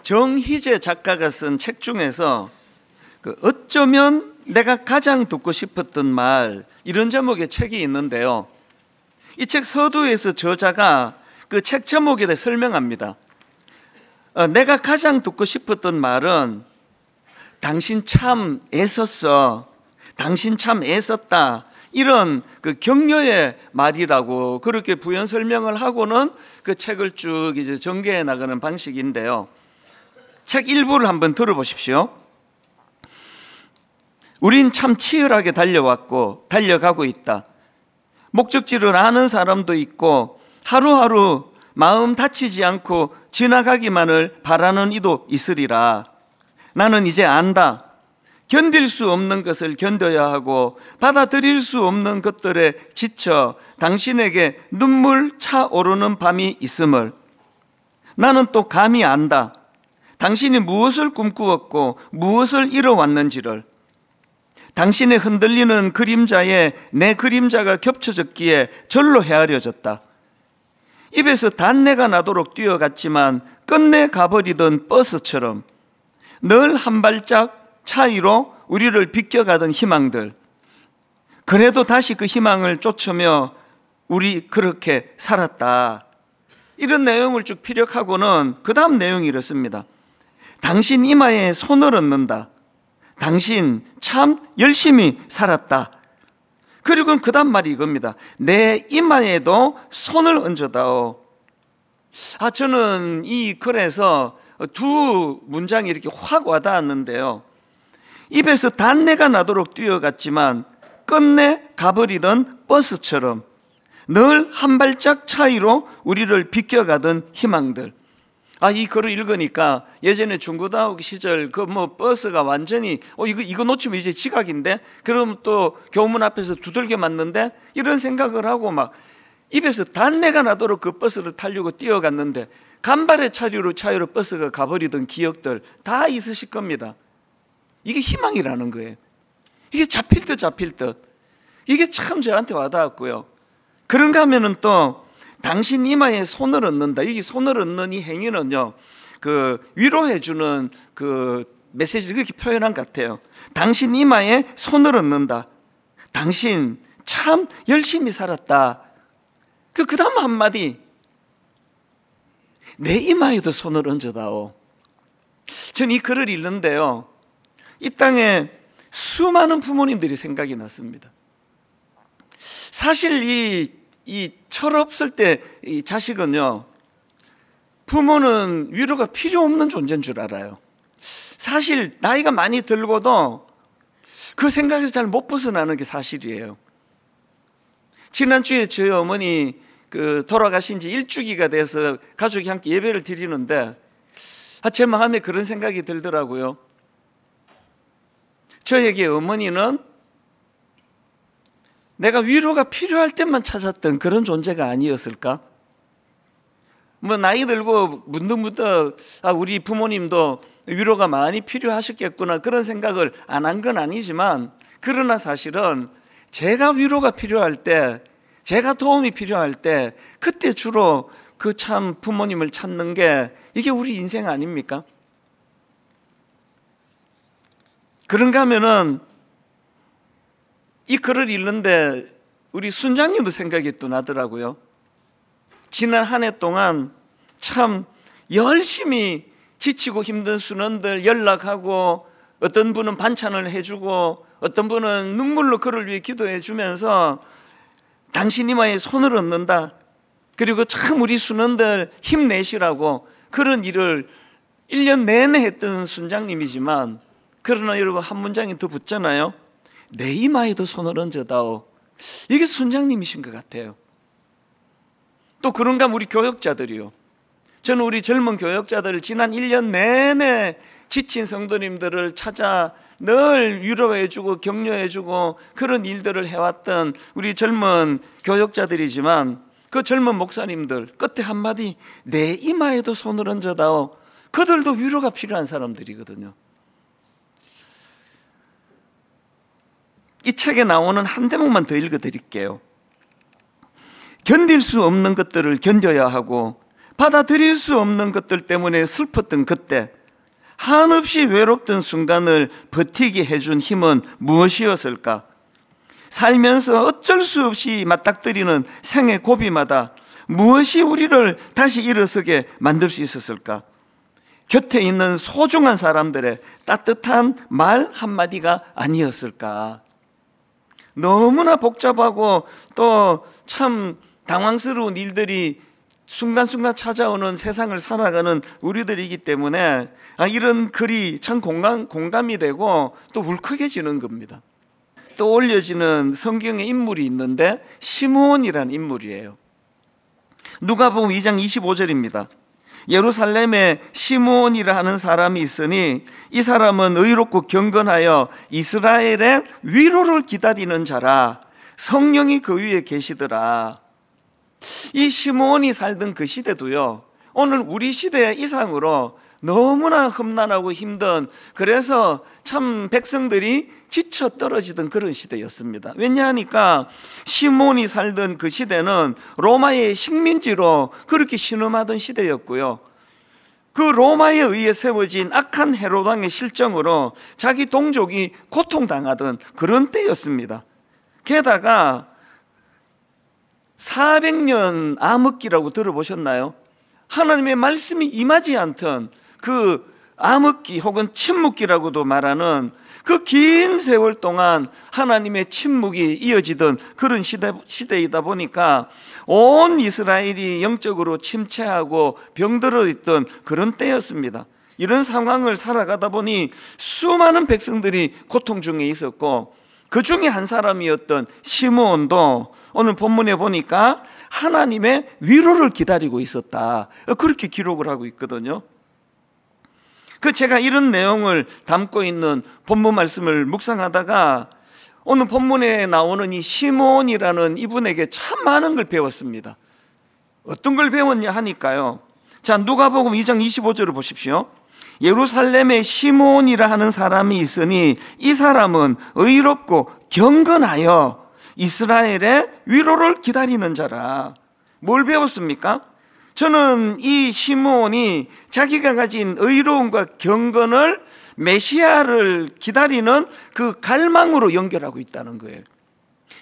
정희재 작가가 쓴 책 중에서 어쩌면 내가 가장 듣고 싶었던 말, 이런 제목의 책이 있는데요. 이 책 서두에서 저자가 그 책 제목에 대해 설명합니다. 내가 가장 듣고 싶었던 말은 당신 참 애썼어, 당신 참 애썼다, 이런 그 격려의 말이라고 그렇게 부연 설명을 하고는 그 책을 쭉 이제 전개해 나가는 방식인데요. 책 일부를 한번 들어보십시오. 우린 참 치열하게 달려왔고 달려가고 있다. 목적지를 아는 사람도 있고 하루하루 마음 다치지 않고 지나가기만을 바라는 이도 있으리라. 나는 이제 안다. 견딜 수 없는 것을 견뎌야 하고 받아들일 수 없는 것들에 지쳐 당신에게 눈물 차오르는 밤이 있음을. 나는 또 감히 안다. 당신이 무엇을 꿈꾸었고 무엇을 이뤄왔는지를. 당신의 흔들리는 그림자에 내 그림자가 겹쳐졌기에 절로 헤아려졌다. 입에서 단내가 나도록 뛰어갔지만 끝내 가버리던 버스처럼 늘 한 발짝 차이로 우리를 비껴가던 희망들. 그래도 다시 그 희망을 쫓으며 우리 그렇게 살았다. 이런 내용을 쭉 피력하고는 그 다음 내용이 이렇습니다. 당신 이마에 손을 얹는다. 당신 참 열심히 살았다. 그리고 그 다음 말이 이겁니다. 내 이마에도 손을 얹어다오. 저는 이 글에서 두 문장이 이렇게 확 와닿았는데요. 입에서 단내가 나도록 뛰어갔지만 끝내 가버리던 버스처럼 늘 한 발짝 차이로 우리를 비껴가던 희망들. 이 글을 읽으니까 예전에 중고등학교 시절 그 버스가 완전히 이거 놓치면 이제 지각인데, 그럼 또 교문 앞에서 두들겨 맞는데, 이런 생각을 하고 막 입에서 단내가 나도록 그 버스를 타려고 뛰어갔는데 간발의 차이로 버스가 가버리던 기억들 다 있으실 겁니다. 이게 희망이라는 거예요. 이게 잡힐 듯 이게 참 저한테 와닿았고요. 그런가 하면은 또 당신 이마에 손을 얹는다. 이 손을 얹는 이 행위는요, 그 위로해주는 그 메시지를 그렇게 표현한 것 같아요. 당신 이마에 손을 얹는다. 당신 참 열심히 살았다. 그 다음 한마디, 내 이마에도 손을 얹어다오. 전 이 글을 읽는데요, 이 땅에 수많은 부모님들이 생각이 났습니다. 사실 이 철없을 때 이 자식은요, 부모는 위로가 필요 없는 존재인 줄 알아요. 사실 나이가 많이 들고도 그 생각에서 잘 못 벗어나는 게 사실이에요. 지난주에 저희 어머니 돌아가신 지 1주기가 돼서 가족이 함께 예배를 드리는데 제 마음에 그런 생각이 들더라고요. 저에게 어머니는 내가 위로가 필요할 때만 찾았던 그런 존재가 아니었을까? 나이 들고 문득문득 우리 부모님도 위로가 많이 필요하셨겠구나, 그런 생각을 안 한 건 아니지만, 그러나 사실은 제가 위로가 필요할 때, 제가 도움이 필요할 때, 그때 주로 그 참 부모님을 찾는 게 이게 우리 인생 아닙니까? 그런가 하면은 이 글을 읽는데 우리 순장님도 생각이 또 나더라고요. 지난 한 해 동안 참 열심히 지치고 힘든 순원들 연락하고, 어떤 분은 반찬을 해주고 어떤 분은 눈물로 그를 위해 기도해 주면서 당신 이마에 손을 얹는다. 그리고 참 우리 순원들 힘내시라고 그런 일을 1년 내내 했던 순장님이지만, 그러나 여러분 한 문장이 더 붙잖아요. 내 이마에도 손을 얹어다오. 이게 순장님이신 것 같아요. 또 그런가 하면 우리 교역자들이요. 저는 우리 젊은 교역자들 지난 1년 내내 지친 성도님들을 찾아 늘 위로해주고 격려해주고 그런 일들을 해왔던 우리 젊은 교역자들이지만, 그 젊은 목사님들 끝에 한마디, 내 이마에도 손을 얹어다오. 그들도 위로가 필요한 사람들이거든요. 이 책에 나오는 한 대목만 더 읽어드릴게요. 견딜 수 없는 것들을 견뎌야 하고 받아들일 수 없는 것들 때문에 슬펐던 그때, 한없이 외롭던 순간을 버티게 해준 힘은 무엇이었을까? 살면서 어쩔 수 없이 맞닥뜨리는 생의 고비마다 무엇이 우리를 다시 일어서게 만들 수 있었을까? 곁에 있는 소중한 사람들의 따뜻한 말 한마디가 아니었을까? 너무나 복잡하고 또 참 당황스러운 일들이 순간순간 찾아오는 세상을 살아가는 우리들이기 때문에 이런 글이 참 공감이 되고 또 울컥해지는 겁니다. 떠올려지는 성경의 인물이 있는데 시므온이라는 인물이에요. 누가복음 2장 25절입니다. 예루살렘에 시므온이라 하는 사람이 있으니 이 사람은 의롭고 경건하여 이스라엘의 위로를 기다리는 자라. 성령이 그 위에 계시더라. 이 시므온이 살던 그 시대도요, 오늘 우리 시대 이상으로 너무나 험난하고 힘든, 그래서 참 백성들이 지쳐 떨어지던 그런 시대였습니다. 왜냐하니까 시므온이 살던 그 시대는 로마의 식민지로 그렇게 신음하던 시대였고요, 그 로마에 의해 세워진 악한 헤롯 왕의 실정으로 자기 동족이 고통당하던 그런 때였습니다. 게다가 400년 암흑기라고 들어보셨나요? 하나님의 말씀이 임하지 않던 그 암흑기 혹은 침묵기라고도 말하는 그 긴 세월 동안 하나님의 침묵이 이어지던 그런 시대이다 보니까 온 이스라엘이 영적으로 침체하고 병들어 있던 그런 때였습니다. 이런 상황을 살아가다 보니 수많은 백성들이 고통 중에 있었고, 그 중에 한 사람이었던 시므온도 오늘 본문에 보니까 하나님의 위로를 기다리고 있었다, 그렇게 기록을 하고 있거든요. 제가 이런 내용을 담고 있는 본문 말씀을 묵상하다가 오늘 본문에 나오는 이 시므온이라는 이분에게 참 많은 걸 배웠습니다. 어떤 걸 배웠냐 하니까요, 자, 누가복음 2장 25절을 보십시오. 예루살렘에 시므온이라 하는 사람이 있으니 이 사람은 의롭고 경건하여 이스라엘의 위로를 기다리는 자라. 뭘 배웠습니까? 저는 이 시므온이 자기가 가진 의로움과 경건을 메시아를 기다리는 그 갈망으로 연결하고 있다는 거예요.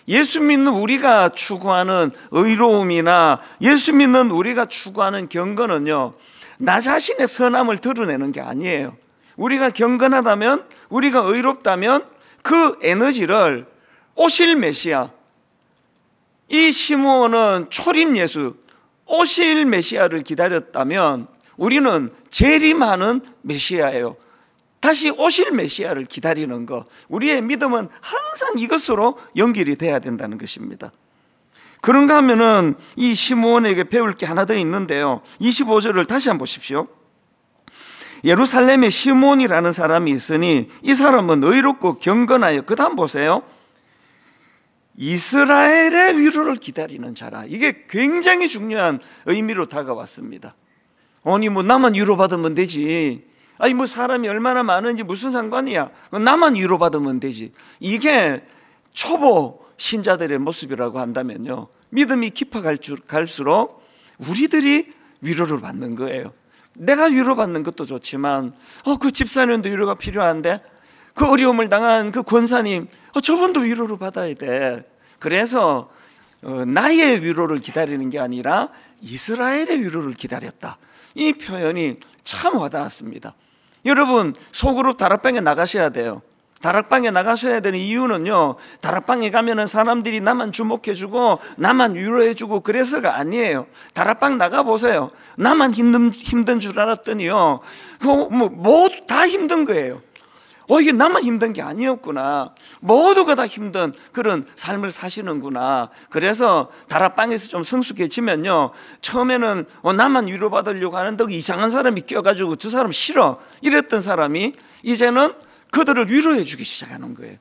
예수 믿는 우리가 추구하는 의로움이나 예수 믿는 우리가 추구하는 경건은요, 나 자신의 선함을 드러내는 게 아니에요. 우리가 경건하다면, 우리가 의롭다면 그 에너지를 오실 메시아, 이 시므온은 초림 예수, 오실 메시아를 기다렸다면 우리는 재림하는 메시아예요. 다시 오실 메시아를 기다리는 것, 우리의 믿음은 항상 이것으로 연결이 돼야 된다는 것입니다. 그런가 하면은 이 시므온에게 배울 게 하나 더 있는데요, 25절을 다시 한번 보십시오. 예루살렘에 시므온이라는 사람이 있으니 이 사람은 의롭고 경건하여, 그 다음 보세요, 이스라엘의 위로를 기다리는 자라. 이게 굉장히 중요한 의미로 다가왔습니다. 아니 나만 위로받으면 되지, 아니 사람이 얼마나 많은지 무슨 상관이야, 나만 위로받으면 되지. 이게 초보 신자들의 모습이라고 한다면요, 믿음이 깊어갈수록 우리들이 위로를 받는 거예요. 내가 위로받는 것도 좋지만 그 집사님도 위로가 필요한데, 그 어려움을 당한 그 권사님, 저분도 위로를 받아야 돼. 그래서 나의 위로를 기다리는 게 아니라 이스라엘의 위로를 기다렸다. 이 표현이 참 와닿았습니다. 여러분, 속으로 다락방에 나가셔야 돼요. 다락방에 나가셔야 되는 이유는요, 다락방에 가면은 사람들이 나만 주목해주고 나만 위로해주고 그래서가 아니에요. 다락방 나가보세요. 나만 힘든 줄 알았더니요, 모두 다 힘든 거예요. 이게 나만 힘든 게 아니었구나, 모두가 다 힘든 그런 삶을 사시는구나. 그래서 다락방에서 좀 성숙해지면요, 처음에는 나만 위로받으려고 하는데 이상한 사람이 껴가지고 저 사람 싫어 이랬던 사람이 이제는 그들을 위로해 주기 시작하는 거예요.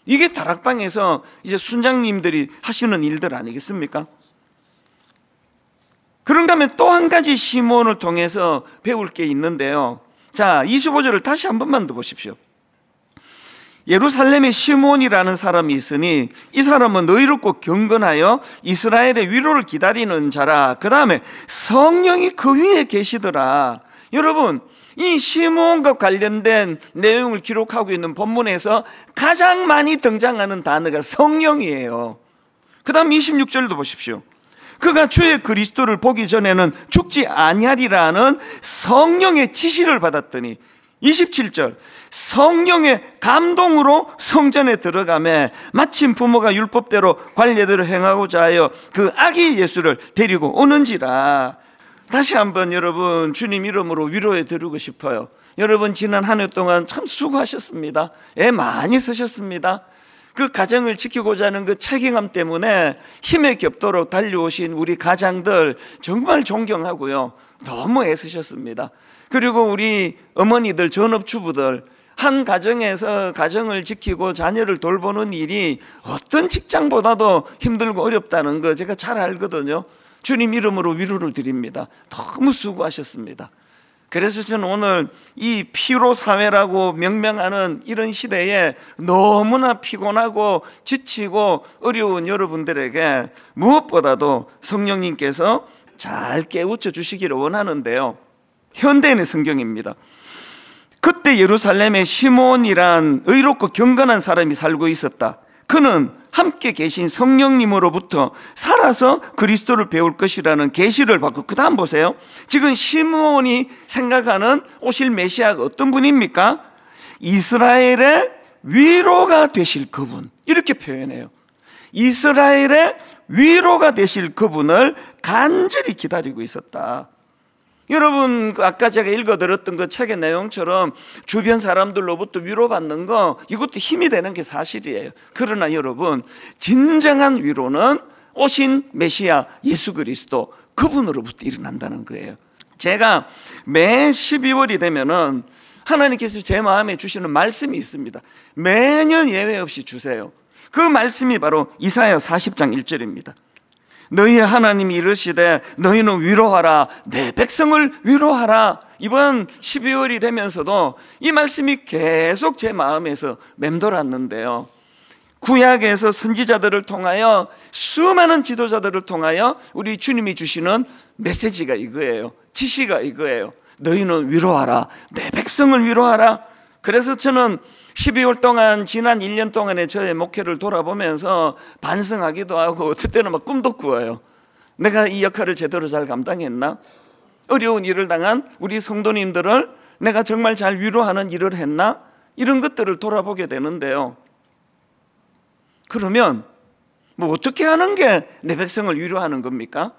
이게 다락방에서 이제 순장님들이 하시는 일들 아니겠습니까? 그런가 하면 또 한 가지 시므온을 통해서 배울 게 있는데요, 자, 25절을 다시 한 번만 더 보십시오. 예루살렘에 시므온이라는 사람이 있으니 이 사람은 의롭고 경건하여 이스라엘의 위로를 기다리는 자라. 그 다음에 성령이 그 위에 계시더라. 여러분, 이 시므온과 관련된 내용을 기록하고 있는 본문에서 가장 많이 등장하는 단어가 성령이에요. 그 다음 26절도 보십시오. 그가 주의 그리스도를 보기 전에는 죽지 아니하리라는 성령의 지시를 받았더니, 27절, 성령의 감동으로 성전에 들어가매 마침 부모가 율법대로 관례대로 행하고자 하여 그 아기 예수를 데리고 오는지라. 다시 한번 여러분 주님 이름으로 위로해 드리고 싶어요. 여러분 지난 한 해 동안 참 수고하셨습니다. 애 많이 쓰셨습니다. 그 가정을 지키고자 하는 그 책임감 때문에 힘에 겹도록 달려오신 우리 가장들 정말 존경하고요, 너무 애쓰셨습니다. 그리고 우리 어머니들, 전업주부들, 한 가정에서 가정을 지키고 자녀를 돌보는 일이 어떤 직장보다도 힘들고 어렵다는 거 제가 잘 알거든요. 주님 이름으로 위로를 드립니다. 너무 수고하셨습니다. 그래서 저는 오늘 이 피로사회라고 명명하는 이런 시대에 너무나 피곤하고 지치고 어려운 여러분들에게 무엇보다도 성령님께서 잘 깨우쳐 주시기를 원하는데요, 현대인의 성경입니다. 그때 예루살렘에 시므온이란 의롭고 경건한 사람이 살고 있었다. 그는 함께 계신 성령님으로부터 살아서 그리스도를 배울 것이라는 계시를 받고, 그 다음 보세요. 지금 시므온이 생각하는 오실 메시아가 어떤 분입니까? 이스라엘의 위로가 되실 그분, 이렇게 표현해요. 이스라엘의 위로가 되실 그분을 간절히 기다리고 있었다. 여러분, 아까 제가 읽어드렸던 그 책의 내용처럼 주변 사람들로부터 위로받는 거, 이것도 힘이 되는 게 사실이에요. 그러나 여러분, 진정한 위로는 오신 메시아 예수 그리스도 그분으로부터 일어난다는 거예요. 제가 매 12월이 되면은 하나님께서 제 마음에 주시는 말씀이 있습니다. 매년 예외 없이 주세요. 그 말씀이 바로 이사야 40장 1절입니다. 너희의 하나님이 이르시되 너희는 위로하라, 내 백성을 위로하라. 이번 12월이 되면서도 이 말씀이 계속 제 마음에서 맴돌았는데요, 구약에서 선지자들을 통하여, 수많은 지도자들을 통하여 우리 주님이 주시는 메시지가 이거예요. 지시가 이거예요. 너희는 위로하라, 내 백성을 위로하라. 그래서 저는 12월 동안, 지난 1년 동안의 저의 목회를 돌아보면서 반성하기도 하고, 어떨 때는 막 꿈도 꾸어요. 내가 이 역할을 제대로 잘 감당했나? 어려운 일을 당한 우리 성도님들을 내가 정말 잘 위로하는 일을 했나? 이런 것들을 돌아보게 되는데요, 그러면 뭐 어떻게 하는 게 내 백성을 위로하는 겁니까?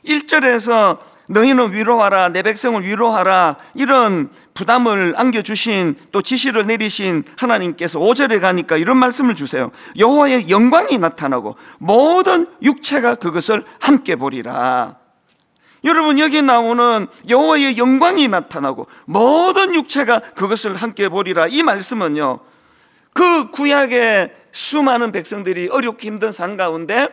1절에서 너희는 위로하라, 내 백성을 위로하라, 이런 부담을 안겨주신, 또 지시를 내리신 하나님께서 5절에 가니까 이런 말씀을 주세요. 여호와의 영광이 나타나고 모든 육체가 그것을 함께 보리라. 여러분, 여기 나오는 여호와의 영광이 나타나고 모든 육체가 그것을 함께 보리라, 이 말씀은요, 그 구약의 수많은 백성들이 어렵고 힘든 상 가운데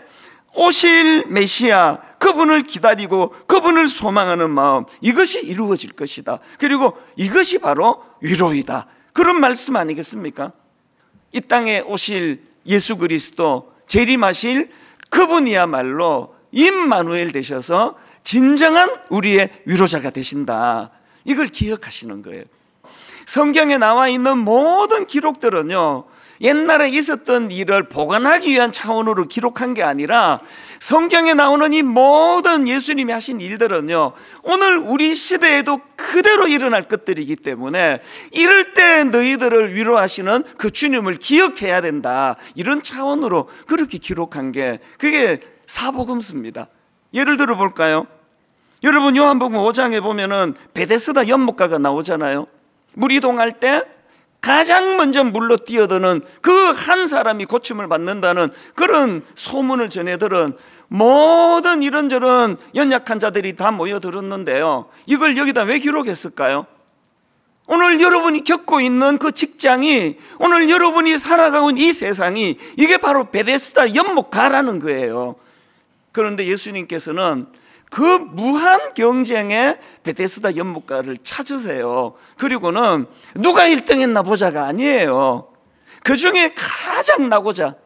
오실 메시아, 그분을 기다리고 그분을 소망하는 마음, 이것이 이루어질 것이다. 그리고 이것이 바로 위로이다. 그런 말씀 아니겠습니까? 이 땅에 오실 예수 그리스도, 재림하실 그분이야말로 임마누엘 되셔서 진정한 우리의 위로자가 되신다. 이걸 기억하시는 거예요. 성경에 나와 있는 모든 기록들은요, 옛날에 있었던 일을 보관하기 위한 차원으로 기록한 게 아니라, 성경에 나오는 이 모든 예수님이 하신 일들은요, 오늘 우리 시대에도 그대로 일어날 것들이기 때문에 이럴 때 너희들을 위로하시는 그 주님을 기억해야 된다, 이런 차원으로 그렇게 기록한 게, 그게 사복음서입니다. 예를 들어 볼까요? 여러분, 요한복음 5장에 보면은 베데스다 연못가가 나오잖아요. 물 이동할 때 가장 먼저 물로 뛰어드는 그 한 사람이 고침을 받는다는 그런 소문을 전해들은 모든 이런저런 연약한 자들이 다 모여들었는데요, 이걸 여기다 왜 기록했을까요? 오늘 여러분이 겪고 있는 그 직장이, 오늘 여러분이 살아가고 있는 이 세상이, 이게 바로 베데스다 연못가라는 거예요. 그런데 예수님께서는 그 무한 경쟁의 베데스다 연못가를 찾으세요. 그리고는 누가 1등 했나 보자가 아니에요. 그 중에 가장 나고자,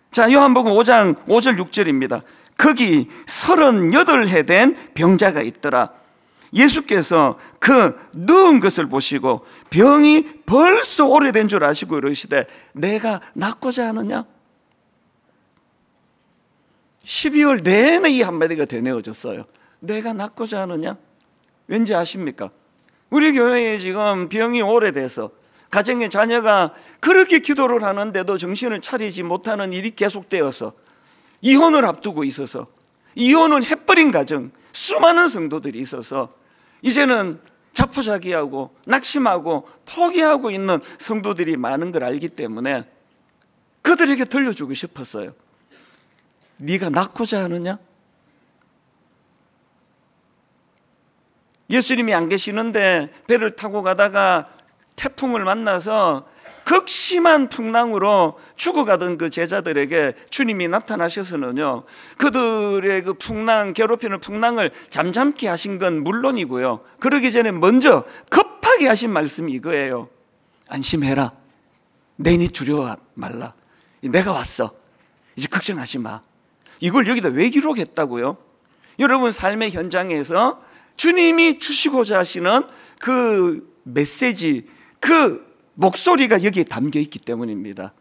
자, 요한복음 5장 5절 6절입니다. 거기 38해 된 병자가 있더라. 예수께서 그 누운 것을 보시고 병이 벌써 오래된 줄 아시고 이러시되 내가 낫고자 하느냐? 12월 내내 이 한마디가 되뇌어졌어요. 내가 낫고자 하느냐? 왠지 아십니까? 우리 교회에 지금 병이 오래돼서 가정의 자녀가 그렇게 기도를 하는데도 정신을 차리지 못하는 일이 계속되어서 이혼을 앞두고 있어서 이혼을 해버린 가정, 수많은 성도들이 있어서 이제는 자포자기하고 낙심하고 포기하고 있는 성도들이 많은 걸 알기 때문에 그들에게 들려주고 싶었어요. 네가 낫고자 하느냐? 예수님이 안 계시는데 배를 타고 가다가 태풍을 만나서 극심한 풍랑으로 죽어가던 그 제자들에게 주님이 나타나셔서는요, 그들의 그 풍랑, 괴롭히는 풍랑을 잠잠케 하신 건 물론이고요, 그러기 전에 먼저 급하게 하신 말씀이 이거예요. 안심해라. 내니 두려워 말라. 내가 왔어. 이제 걱정하지 마. 이걸 여기다 왜 기록했다고요? 여러분 삶의 현장에서 주님이 주시고자 하시는 그 메시지, 그 목소리가 여기에 담겨 있기 때문입니다.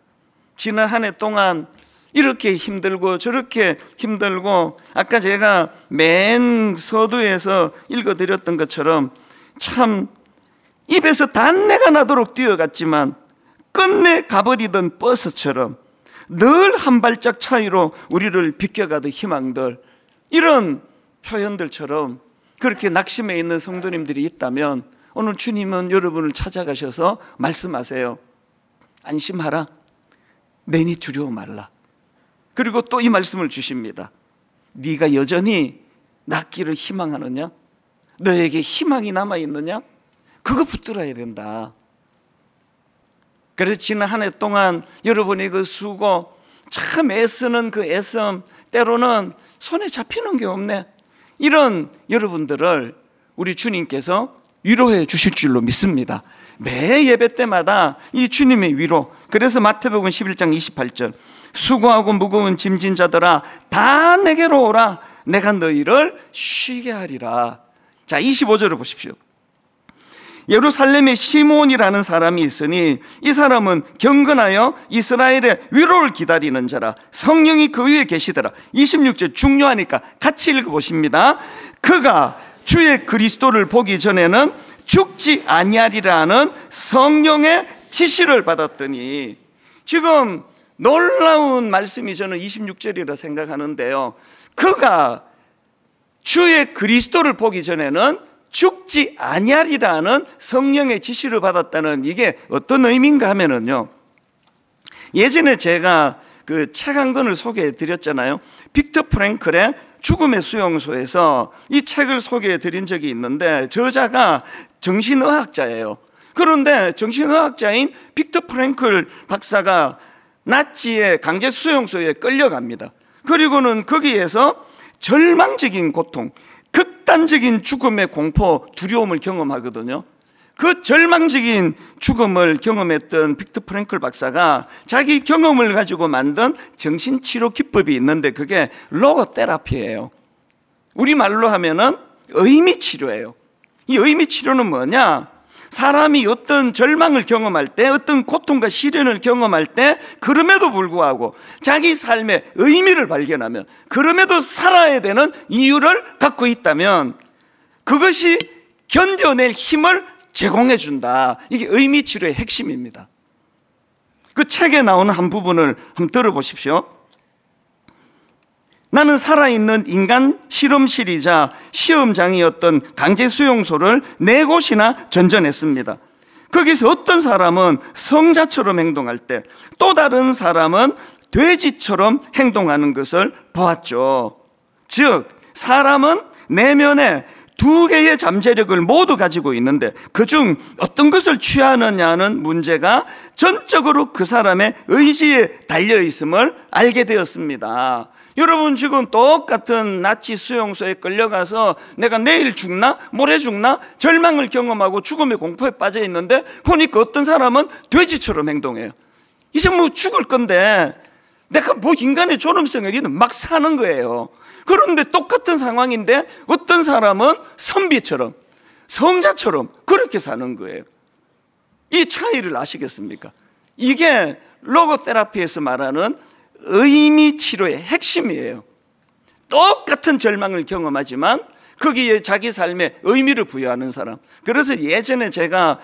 지난 한 해 동안 이렇게 힘들고 저렇게 힘들고, 아까 제가 맨 서두에서 읽어드렸던 것처럼 참 입에서 단내가 나도록 뛰어갔지만 끝내 가버리던 버스처럼 늘 한 발짝 차이로 우리를 비껴가던 희망들, 이런 표현들처럼 그렇게 낙심해 있는 성도님들이 있다면 오늘 주님은 여러분을 찾아가셔서 말씀하세요. 안심하라. 내니 두려워 말라. 그리고 또 이 말씀을 주십니다. 네가 여전히 낫기를 희망하느냐? 너에게 희망이 남아있느냐? 그거 붙들어야 된다. 그래서 지난 한 해 동안 여러분의 그 수고, 참 애쓰는 그 애씀, 때로는 손에 잡히는 게 없네, 이런 여러분들을 우리 주님께서 위로해 주실 줄로 믿습니다. 매 예배 때마다 이 주님의 위로. 그래서 마태복음 11장 28절, 수고하고 무거운 짐진 자들아 다 내게로 오라. 내가 너희를 쉬게 하리라. 자, 25절을 보십시오. 예루살렘에 시몬이라는 사람이 있으니 이 사람은 경건하여 이스라엘의 위로를 기다리는 자라. 성령이 그 위에 계시더라. 26절 중요하니까 같이 읽어보십니다. 그가 주의 그리스도를 보기 전에는 죽지 아니하리라는 성령의 지시를 받았더니, 지금 놀라운 말씀이 저는 26절이라 생각하는데요, 그가 주의 그리스도를 보기 전에는 죽지 아니하리라는 성령의 지시를 받았다는, 이게 어떤 의미인가 하면은요, 예전에 제가 그 책 한 권을 소개해 드렸잖아요. 빅터 프랭클의 죽음의 수용소에서 이 책을 소개해 드린 적이 있는데, 저자가 정신의학자예요. 그런데 정신의학자인 빅터 프랭클 박사가 나치의 강제 수용소에 끌려갑니다. 그리고는 거기에서 절망적인 고통, 극단적인 죽음의 공포, 두려움을 경험하거든요. 그 절망적인 죽음을 경험했던 빅터 프랭클 박사가 자기 경험을 가지고 만든 정신치료 기법이 있는데, 그게 로고테라피예요. 우리말로 하면은 의미치료예요. 이 의미치료는 뭐냐? 사람이 어떤 절망을 경험할 때, 어떤 고통과 시련을 경험할 때, 그럼에도 불구하고 자기 삶의 의미를 발견하면, 그럼에도 살아야 되는 이유를 갖고 있다면 그것이 견뎌낼 힘을 제공해 준다. 이게 의미치료의 핵심입니다. 그 책에 나오는 한 부분을 한번 들어보십시오. 나는 살아있는 인간 실험실이자 시험장이었던 강제수용소를 4곳이나 전전했습니다. 거기서 어떤 사람은 성자처럼 행동할 때, 또 다른 사람은 돼지처럼 행동하는 것을 보았죠. 즉, 사람은 내면에 2개의 잠재력을 모두 가지고 있는데 그중 어떤 것을 취하느냐는 문제가 전적으로 그 사람의 의지에 달려 있음을 알게 되었습니다. 여러분, 지금 똑같은 나치 수용소에 끌려가서 내가 내일 죽나 모레 죽나 절망을 경험하고 죽음의 공포에 빠져 있는데, 보니까 어떤 사람은 돼지처럼 행동해요. 이제 뭐 죽을 건데 내가 뭐 인간의 존엄성을 잃는 막 사는 거예요. 그런데 똑같은 상황인데 어떤 사람은 선비처럼, 성자처럼 그렇게 사는 거예요. 이 차이를 아시겠습니까? 이게 로고테라피에서 말하는 의미 치료의 핵심이에요. 똑같은 절망을 경험하지만 거기에 자기 삶에 의미를 부여하는 사람. 그래서 예전에 제가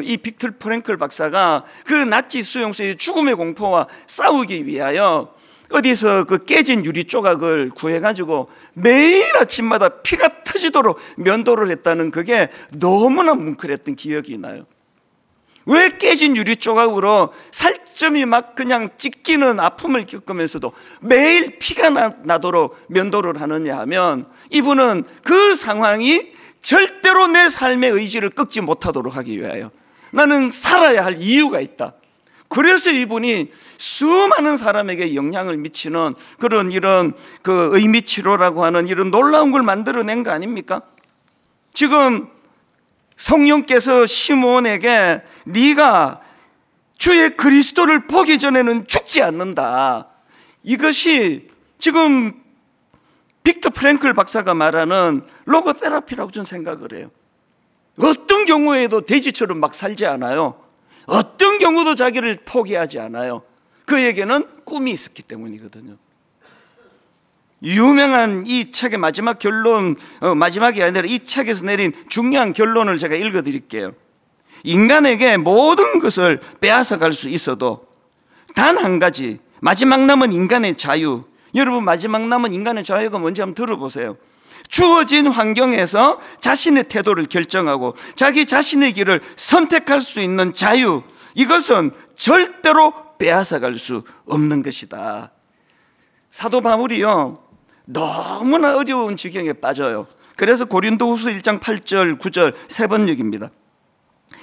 이 빅터 프랭클 박사가 그 나치 수용소의 죽음의 공포와 싸우기 위하여 어디서 그 깨진 유리 조각을 구해가지고 매일 아침마다 피가 터지도록 면도를 했다는 그게 너무나 뭉클했던 기억이 나요. 왜 깨진 유리 조각으로 살점이 막 그냥 찢기는 아픔을 겪으면서도 매일 피가 나도록 면도를 하느냐 하면, 이분은 그 상황이 절대로 내 삶의 의지를 꺾지 못하도록 하기 위하여 나는 살아야 할 이유가 있다. 그래서 이분이 수많은 사람에게 영향을 미치는 그런 이런 그 의미 치료라고 하는 이런 놀라운 걸 만들어낸 거 아닙니까? 지금 성령께서 시몬에게 네가 주의 그리스도를 보기 전에는 죽지 않는다. 이것이 지금 빅터 프랭클 박사가 말하는 로고테라피라고 저는 생각을 해요. 어떤 경우에도 돼지처럼 막 살지 않아요. 어떤 경우도 자기를 포기하지 않아요. 그에게는 꿈이 있었기 때문이거든요. 유명한 이 책의 마지막 결론, 마지막이 아니라 이 책에서 내린 중요한 결론을 제가 읽어드릴게요. 인간에게 모든 것을 빼앗아갈 수 있어도 단 한 가지, 마지막 남은 인간의 자유. 여러분, 마지막 남은 인간의 자유가 뭔지 한번 들어보세요. 주어진 환경에서 자신의 태도를 결정하고 자기 자신의 길을 선택할 수 있는 자유, 이것은 절대로 빼앗아갈 수 없는 것이다. 사도 바울이요, 너무나 어려운 지경에 빠져요. 그래서 고린도후서 1장 8절 9절 세 번 얘기입니다.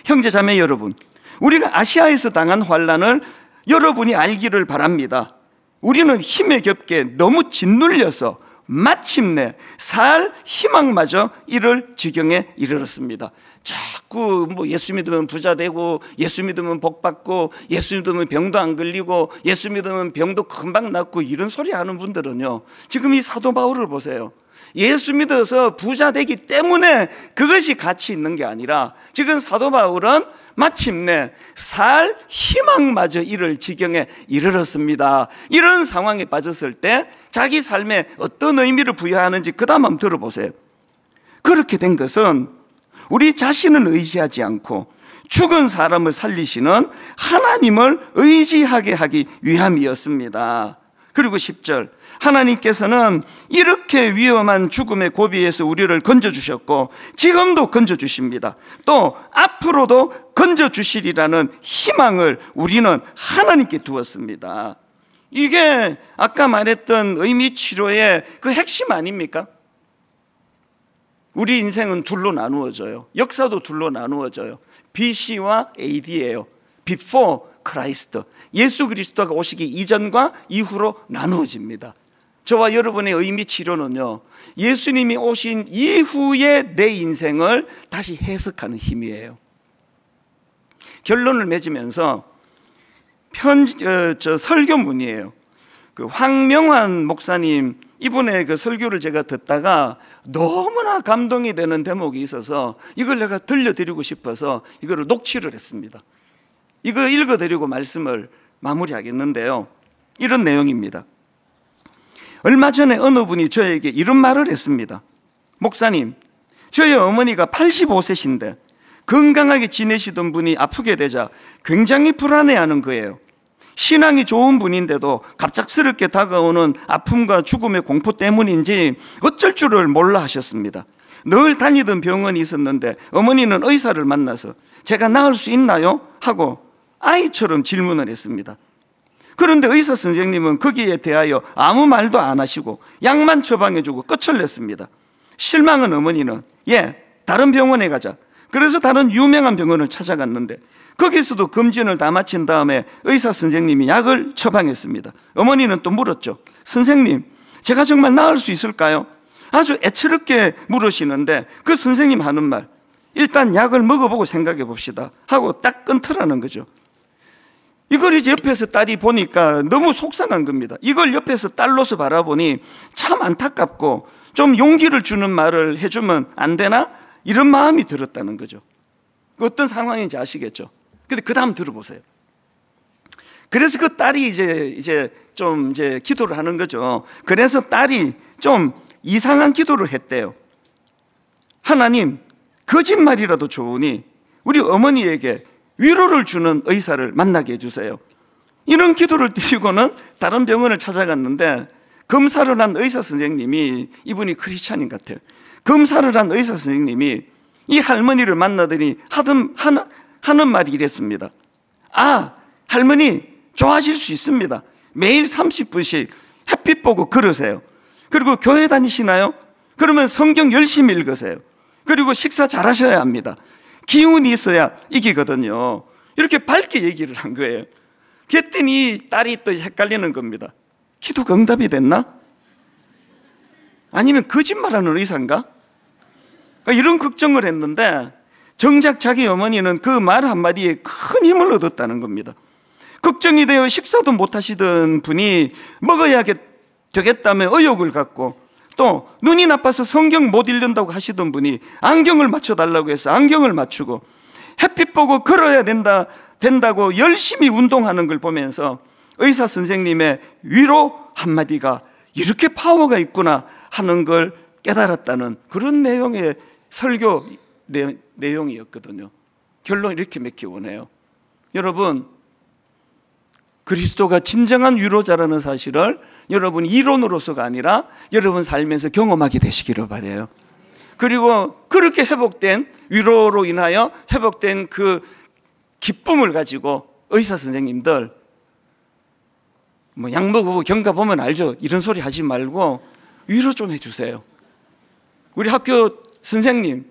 형제 자매 여러분, 우리가 아시아에서 당한 환난을 여러분이 알기를 바랍니다. 우리는 힘에 겹게 너무 짓눌려서 마침내 살 희망마저 이를 지경에 이르렀습니다. 자꾸 예수 믿으면 부자 되고, 예수 믿으면 복 받고, 예수 믿으면 병도 안 걸리고, 예수 믿으면 병도 금방 낫고, 이런 소리 하는 분들은요, 지금 이 사도 바울을 보세요. 예수 믿어서 부자 되기 때문에 그것이 가치 있는 게 아니라, 지금 사도 바울은 마침내 살 희망마저 이를 지경에 이르렀습니다. 이런 상황에 빠졌을 때 자기 삶에 어떤 의미를 부여하는지 그 다음 한번 들어보세요. 그렇게 된 것은 우리 자신을 의지하지 않고 죽은 사람을 살리시는 하나님을 의지하게 하기 위함이었습니다. 그리고 10절, 하나님께서는 이렇게 위험한 죽음의 고비에서 우리를 건져주셨고 지금도 건져주십니다. 또 앞으로도 건져주시리라는 희망을 우리는 하나님께 두었습니다. 이게 아까 말했던 의미치료의 그 핵심 아닙니까? 우리 인생은 둘로 나누어져요. 역사도 둘로 나누어져요. BC와 AD예요. Before Christ, 예수 그리스도가 오시기 이전과 이후로 나누어집니다. 저와 여러분의 의미 치료는요, 예수님이 오신 이후의 내 인생을 다시 해석하는 힘이에요. 결론을 맺으면서 설교문이에요. 그 황명환 목사님, 이분의 그 설교를 제가 듣다가 너무나 감동이 되는 대목이 있어서 이걸 내가 들려드리고 싶어서 이거를 녹취를 했습니다. 이거 읽어드리고 말씀을 마무리하겠는데요, 이런 내용입니다. 얼마 전에 어느 분이 저에게 이런 말을 했습니다. 목사님, 저희 어머니가 85세신데 건강하게 지내시던 분이 아프게 되자 굉장히 불안해하는 거예요. 신앙이 좋은 분인데도 갑작스럽게 다가오는 아픔과 죽음의 공포 때문인지 어쩔 줄을 몰라 하셨습니다. 늘 다니던 병원이 있었는데 어머니는 의사를 만나서 제가 나을 수 있나요? 하고 아이처럼 질문을 했습니다. 그런데 의사 선생님은 거기에 대하여 아무 말도 안 하시고 약만 처방해주고 끝을 냈습니다. 실망한 어머니는 다른 병원에 가자. 그래서 다른 유명한 병원을 찾아갔는데 거기서도 검진을 다 마친 다음에 의사 선생님이 약을 처방했습니다. 어머니는 또 물었죠. 선생님, 제가 정말 나을 수 있을까요? 아주 애처롭게 물으시는데 그 선생님 하는 말, 일단 약을 먹어보고 생각해 봅시다 하고 딱 끊더라는 거죠. 이걸 이제 옆에서 딸이 보니까 너무 속상한 겁니다. 이걸 옆에서 딸로서 바라보니 참 안타깝고 좀 용기를 주는 말을 해주면 안 되나? 이런 마음이 들었다는 거죠. 어떤 상황인지 아시겠죠? 근데 그 다음 들어보세요. 그래서 그 딸이 이제 기도를 하는 거죠. 그래서 딸이 좀 이상한 기도를 했대요. 하나님, 거짓말이라도 좋으니 우리 어머니에게 위로를 주는 의사를 만나게 해주세요. 이런 기도를 드리고는 다른 병원을 찾아갔는데 검사를 한 의사 선생님이, 이분이 크리스찬인 같아요. 검사를 한 의사 선생님이 이 할머니를 만나더니 하는 말이 이랬습니다. 아, 할머니 좋아질 수 있습니다. 매일 30분씩 햇빛 보고 걸으세요. 그리고 교회 다니시나요? 그러면 성경 열심히 읽으세요. 그리고 식사 잘 하셔야 합니다. 기운이 있어야 이기거든요. 이렇게 밝게 얘기를 한 거예요. 그랬더니 딸이 또 헷갈리는 겁니다. 기도가 응답이 됐나? 아니면 거짓말하는 의사인가? 이런 걱정을 했는데 정작 자기 어머니는 그 말 한마디에 큰 힘을 얻었다는 겁니다. 걱정이 되어 식사도 못 하시던 분이 먹어야 되겠다며 의욕을 갖고, 또 눈이 나빠서 성경 못 읽는다고 하시던 분이 안경을 맞춰달라고 해서 안경을 맞추고, 햇빛 보고 걸어야 된다고 열심히 운동하는 걸 보면서 의사 선생님의 위로 한마디가 이렇게 파워가 있구나 하는 걸 깨달았다는 그런 내용의 설교 내용이었거든요. 결론 이렇게 맺기 원해요. 여러분, 그리스도가 진정한 위로자라는 사실을 여러분 이론으로서가 아니라 여러분 삶에서 경험하게 되시기를 바라요. 그리고 그렇게 회복된 위로로 인하여 회복된 그 기쁨을 가지고 의사 선생님들 약 먹고 경과 보면 알죠. 이런 소리 하지 말고 위로 좀 해주세요. 우리 학교 선생님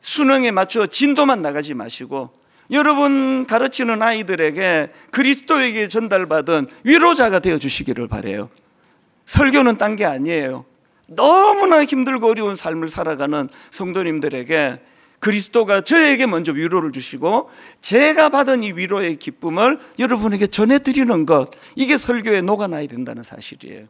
수능에 맞춰 진도만 나가지 마시고 여러분 가르치는 아이들에게 그리스도에게 전달받은 위로자가 되어주시기를 바라요. 설교는 딴 게 아니에요. 너무나 힘들고 어려운 삶을 살아가는 성도님들에게 그리스도가 저에게 먼저 위로를 주시고 제가 받은 이 위로의 기쁨을 여러분에게 전해드리는 것, 이게 설교에 녹아나야 된다는 사실이에요.